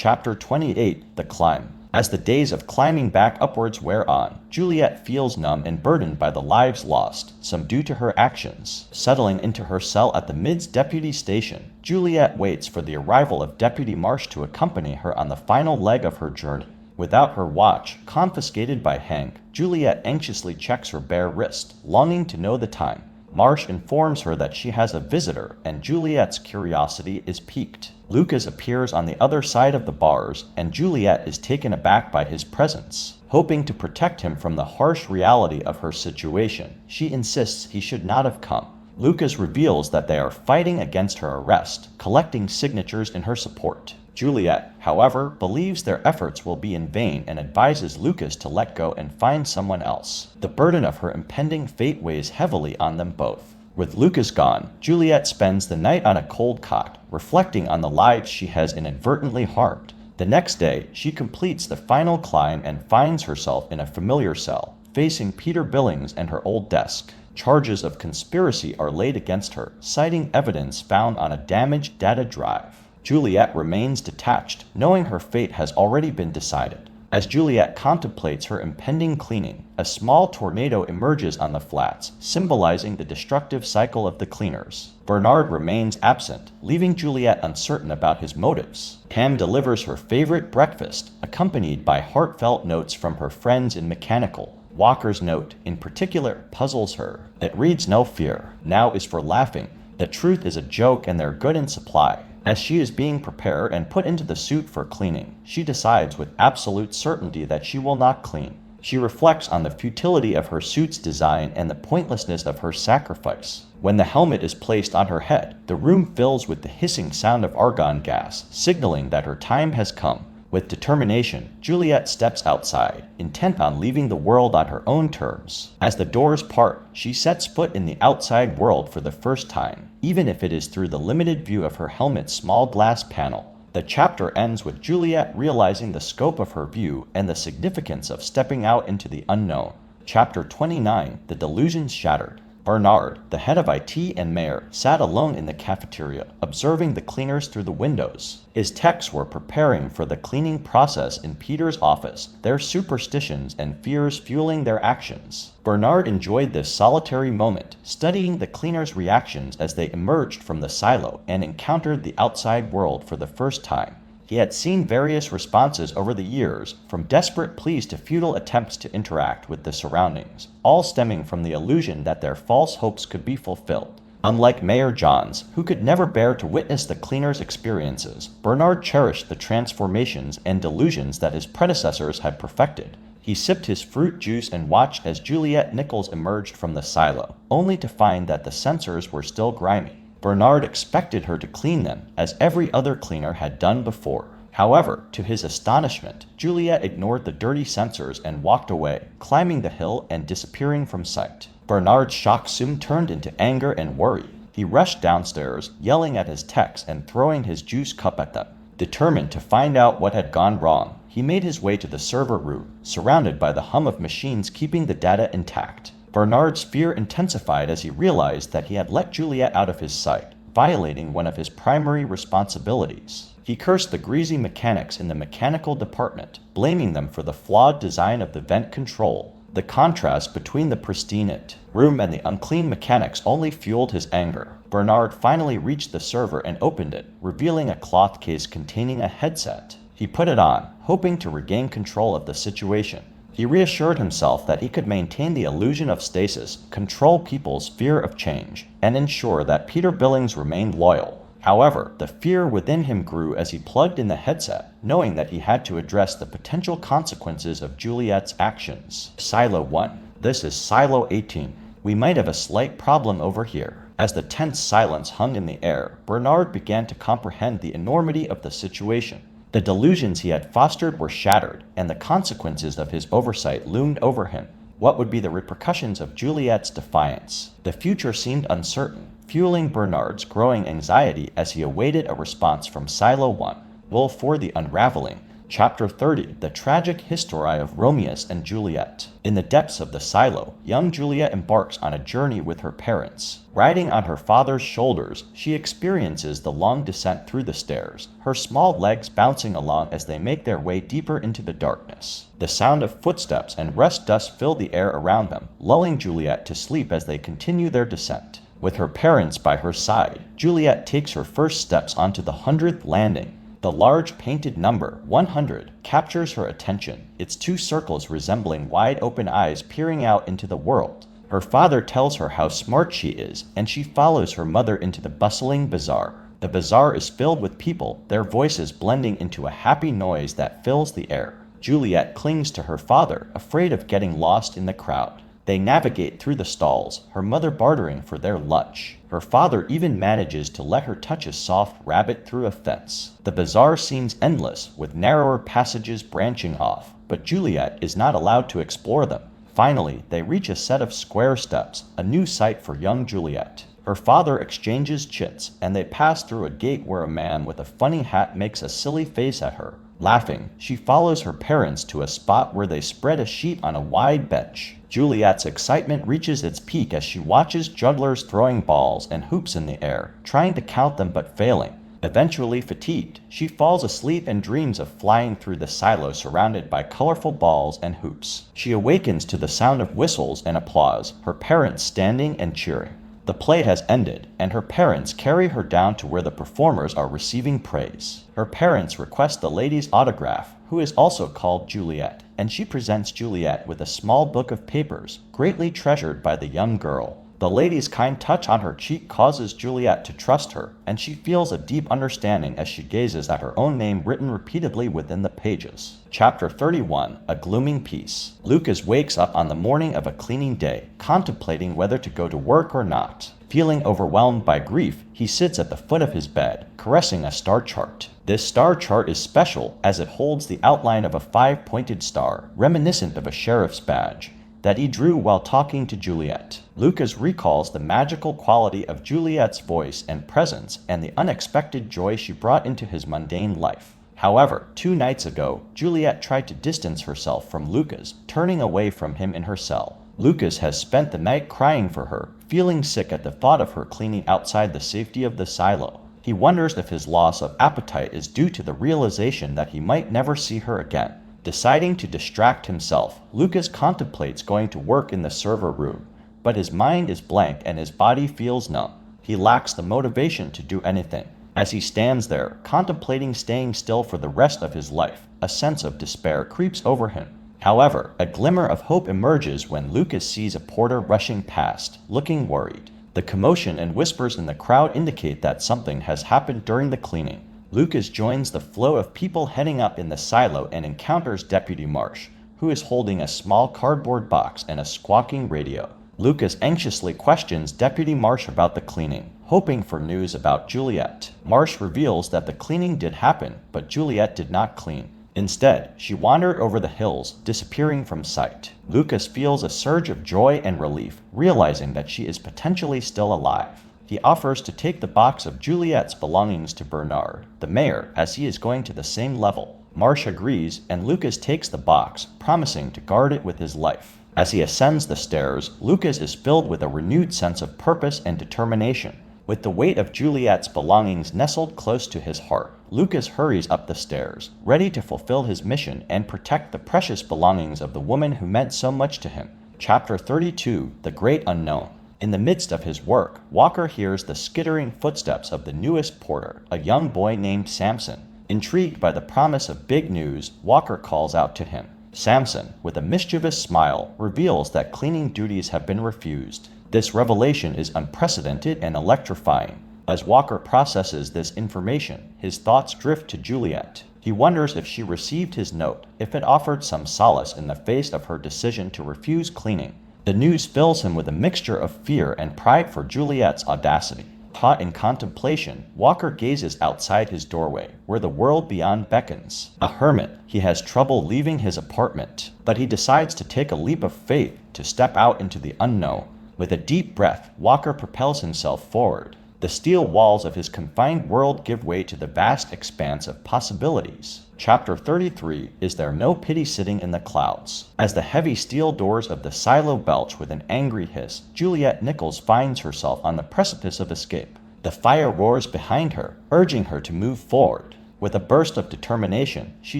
Chapter 28 The Climb. As the days of climbing back upwards wear on, Juliet feels numb and burdened by the lives lost, some due to her actions. Settling into her cell at the MIDS deputy station, Juliet waits for the arrival of Deputy Marsh to accompany her on the final leg of her journey. Without her watch, confiscated by Hank, Juliet anxiously checks her bare wrist, longing to know the time. Marsh informs her that she has a visitor, and Juliet's curiosity is piqued. Lucas appears on the other side of the bars, and Juliet is taken aback by his presence. Hoping to protect him from the harsh reality of her situation, she insists he should not have come. Lucas reveals that they are fighting against her arrest, collecting signatures in her support. Juliet, however, believes their efforts will be in vain and advises Lucas to let go and find someone else. The burden of her impending fate weighs heavily on them both. With Lucas gone, Juliet spends the night on a cold cot, reflecting on the lives she has inadvertently harmed. The next day, she completes the final climb and finds herself in a familiar cell, facing Peter Billings and her old desk. Charges of conspiracy are laid against her, citing evidence found on a damaged data drive. Juliet remains detached, knowing her fate has already been decided. As Juliet contemplates her impending cleaning, a small tornado emerges on the flats, symbolizing the destructive cycle of the cleaners. Bernard remains absent, leaving Juliet uncertain about his motives. Pam delivers her favorite breakfast, accompanied by heartfelt notes from her friends in mechanical. Walker's note, in particular, puzzles her. It reads, "No fear. Now is for laughing. The truth is a joke and they're good in supply." As she is being prepared and put into the suit for cleaning, she decides with absolute certainty that she will not clean. She reflects on the futility of her suit's design and the pointlessness of her sacrifice. When the helmet is placed on her head, the room fills with the hissing sound of argon gas, signaling that her time has come. With determination, Juliet steps outside, intent on leaving the world on her own terms. As the doors part, she sets foot in the outside world for the first time, even if it is through the limited view of her helmet's small glass panel. The chapter ends with Juliet realizing the scope of her view and the significance of stepping out into the unknown. Chapter 29 The Delusions Shattered. Bernard, the head of IT and mayor, sat alone in the cafeteria, observing the cleaners through the windows. His techs were preparing for the cleaning process in Peter's office, their superstitions and fears fueling their actions. Bernard enjoyed this solitary moment, studying the cleaners' reactions as they emerged from the silo and encountered the outside world for the first time. He had seen various responses over the years, from desperate pleas to futile attempts to interact with the surroundings, all stemming from the illusion that their false hopes could be fulfilled. Unlike Mayor Johns, who could never bear to witness the cleaners' experiences, Bernard cherished the transformations and delusions that his predecessors had perfected. He sipped his fruit juice and watched as Juliet Nichols emerged from the silo, only to find that the sensors were still grimy. Bernard expected her to clean them, as every other cleaner had done before. However, to his astonishment, Juliet ignored the dirty sensors and walked away, climbing the hill and disappearing from sight. Bernard's shock soon turned into anger and worry. He rushed downstairs, yelling at his techs and throwing his juice cup at them. Determined to find out what had gone wrong, he made his way to the server room, surrounded by the hum of machines keeping the data intact. Bernard's fear intensified as he realized that he had let Juliet out of his sight, violating one of his primary responsibilities. He cursed the greasy mechanics in the mechanical department, blaming them for the flawed design of the vent control. The contrast between the pristine room and the unclean mechanics only fueled his anger. Bernard finally reached the server and opened it, revealing a cloth case containing a headset. He put it on, hoping to regain control of the situation. He reassured himself that he could maintain the illusion of stasis, control people's fear of change, and ensure that Peter Billings remained loyal. However, the fear within him grew as he plugged in the headset, knowing that he had to address the potential consequences of Juliet's actions. Silo 1. This is Silo 18. We might have a slight problem over here. As the tense silence hung in the air, Bernard began to comprehend the enormity of the situation. The delusions he had fostered were shattered, and the consequences of his oversight loomed over him. What would be the repercussions of Juliet's defiance? The future seemed uncertain, fueling Bernard's growing anxiety as he awaited a response from Silo 1. Well, for the unraveling. Chapter 30, The Tragic History of Romeus and Juliet. In the depths of the silo, young Juliet embarks on a journey with her parents. Riding on her father's shoulders, she experiences the long descent through the stairs, her small legs bouncing along as they make their way deeper into the darkness. The sound of footsteps and rest dust fill the air around them, lulling Juliet to sleep as they continue their descent. With her parents by her side, Juliet takes her first steps onto the 100th landing. The large painted number, 100, captures her attention, its two circles resembling wide-open eyes peering out into the world. Her father tells her how smart she is, and she follows her mother into the bustling bazaar. The bazaar is filled with people, their voices blending into a happy noise that fills the air. Juliet clings to her father, afraid of getting lost in the crowd. They navigate through the stalls, her mother bartering for their lunch. Her father even manages to let her touch a soft rabbit through a fence. The bazaar seems endless, with narrower passages branching off, but Juliet is not allowed to explore them. Finally, they reach a set of square steps, a new sight for young Juliet. Her father exchanges chits, and they pass through a gate where a man with a funny hat makes a silly face at her. Laughing, she follows her parents to a spot where they spread a sheet on a wide bench. Juliet's excitement reaches its peak as she watches jugglers throwing balls and hoops in the air, trying to count them but failing. Eventually fatigued, she falls asleep and dreams of flying through the silo surrounded by colorful balls and hoops. She awakens to the sound of whistles and applause, her parents standing and cheering. The play has ended, and her parents carry her down to where the performers are receiving praise. Her parents request the lady's autograph, who is also called Juliet, and she presents Juliet with a small book of papers, greatly treasured by the young girl. The lady's kind touch on her cheek causes Juliet to trust her, and she feels a deep understanding as she gazes at her own name written repeatedly within the pages. Chapter 31, A Glooming Peace. Lucas wakes up on the morning of a cleaning day, contemplating whether to go to work or not. Feeling overwhelmed by grief, he sits at the foot of his bed, caressing a star chart. This star chart is special as it holds the outline of a 5-pointed star, reminiscent of a sheriff's badge, that he drew while talking to Juliet. Lucas recalls the magical quality of Juliet's voice and presence and the unexpected joy she brought into his mundane life. However, 2 nights ago, Juliet tried to distance herself from Lucas, turning away from him in her cell. Lucas has spent the night crying for her, feeling sick at the thought of her cleaning outside the safety of the silo. He wonders if his loss of appetite is due to the realization that he might never see her again. Deciding to distract himself, Lucas contemplates going to work in the server room, but his mind is blank and his body feels numb. He lacks the motivation to do anything. As he stands there, contemplating staying still for the rest of his life, a sense of despair creeps over him. However, a glimmer of hope emerges when Lucas sees a porter rushing past, looking worried. The commotion and whispers in the crowd indicate that something has happened during the cleaning. Lucas joins the flow of people heading up in the silo and encounters Deputy Marsh, who is holding a small cardboard box and a squawking radio. Lucas anxiously questions Deputy Marsh about the cleaning, hoping for news about Juliet. Marsh reveals that the cleaning did happen, but Juliet did not clean. Instead, she wandered over the hills, disappearing from sight. Lucas feels a surge of joy and relief, realizing that she is potentially still alive. He offers to take the box of Juliet's belongings to Bernard, the mayor, as he is going to the same level. Marsh agrees, and Lucas takes the box, promising to guard it with his life. As he ascends the stairs, Lucas is filled with a renewed sense of purpose and determination. With the weight of Juliet's belongings nestled close to his heart, Lucas hurries up the stairs, ready to fulfill his mission and protect the precious belongings of the woman who meant so much to him. Chapter 32, The Great Unknown. In the midst of his work, Walker hears the skittering footsteps of the newest porter, a young boy named Samson. Intrigued by the promise of big news, Walker calls out to him. Samson, with a mischievous smile, reveals that cleaning duties have been refused. This revelation is unprecedented and electrifying. As Walker processes this information, his thoughts drift to Juliet. He wonders if she received his note, if it offered some solace in the face of her decision to refuse cleaning. The news fills him with a mixture of fear and pride for Juliet's audacity. Caught in contemplation, Walker gazes outside his doorway, where the world beyond beckons. A hermit, he has trouble leaving his apartment, but he decides to take a leap of faith to step out into the unknown. With a deep breath, Walker propels himself forward. The steel walls of his confined world give way to the vast expanse of possibilities. Chapter 33 Is There No Pity Sitting in the Clouds? As the heavy steel doors of the silo belch with an angry hiss, Juliet Nichols finds herself on the precipice of escape. The fire roars behind her, urging her to move forward. With a burst of determination, she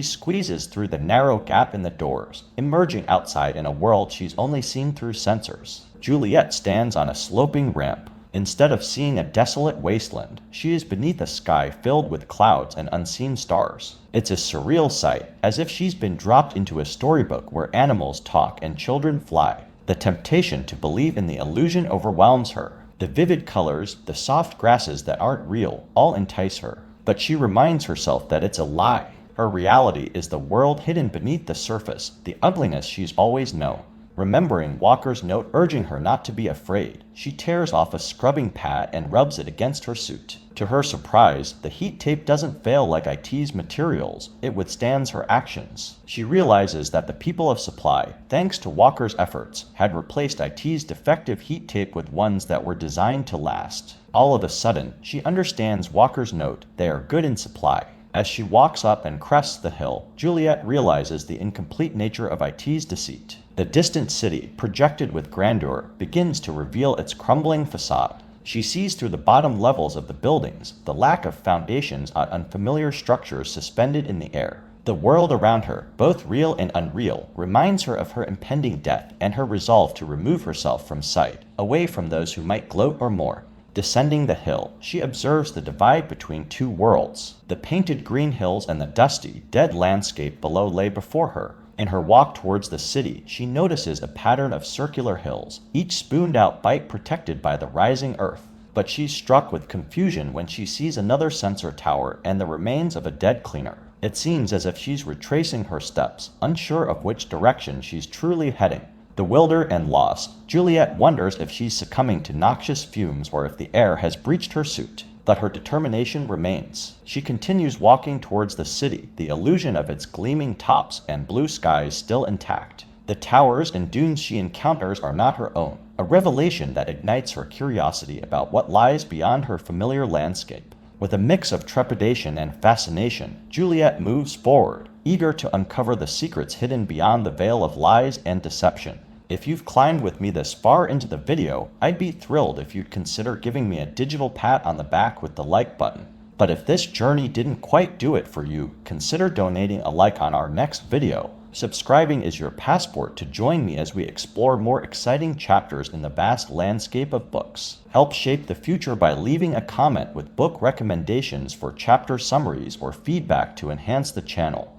squeezes through the narrow gap in the doors, emerging outside in a world she's only seen through sensors. Juliet stands on a sloping ramp. Instead of seeing a desolate wasteland, she is beneath a sky filled with clouds and unseen stars. It's a surreal sight, as if she's been dropped into a storybook where animals talk and children fly. The temptation to believe in the illusion overwhelms her. The vivid colors, the soft grasses that aren't real, all entice her. But she reminds herself that it's a lie. Her reality is the world hidden beneath the surface, the ugliness she's always known. Remembering Walker's note urging her not to be afraid, she tears off a scrubbing pad and rubs it against her suit. To her surprise, the heat tape doesn't fail like IT's materials, it withstands her actions. She realizes that the people of Supply, thanks to Walker's efforts, had replaced IT's defective heat tape with ones that were designed to last. All of a sudden, she understands Walker's note, they are good in supply. As she walks up and crests the hill, Juliet realizes the incomplete nature of IT's deceit. The distant city, projected with grandeur, begins to reveal its crumbling facade. She sees through the bottom levels of the buildings, the lack of foundations on unfamiliar structures suspended in the air. The world around her, both real and unreal, reminds her of her impending death and her resolve to remove herself from sight, away from those who might gloat or mourn. Descending the hill, she observes the divide between two worlds. The painted green hills and the dusty, dead landscape below lay before her. In her walk towards the city, she notices a pattern of circular hills, each spooned-out bite protected by the rising earth. But she's struck with confusion when she sees another sensor tower and the remains of a dead cleaner. It seems as if she's retracing her steps, unsure of which direction she's truly heading. Bewildered and lost, Juliet wonders if she's succumbing to noxious fumes or if the air has breached her suit. But her determination remains. She continues walking towards the city, the illusion of its gleaming tops and blue skies still intact. The towers and dunes she encounters are not her own, a revelation that ignites her curiosity about what lies beyond her familiar landscape. With a mix of trepidation and fascination, Juliet moves forward, eager to uncover the secrets hidden beyond the veil of lies and deception. If you've climbed with me this far into the video, I'd be thrilled if you'd consider giving me a digital pat on the back with the like button. But if this journey didn't quite do it for you, consider donating a like on our next video. Subscribing is your passport to join me as we explore more exciting chapters in the vast landscape of books. Help shape the future by leaving a comment with book recommendations for chapter summaries or feedback to enhance the channel.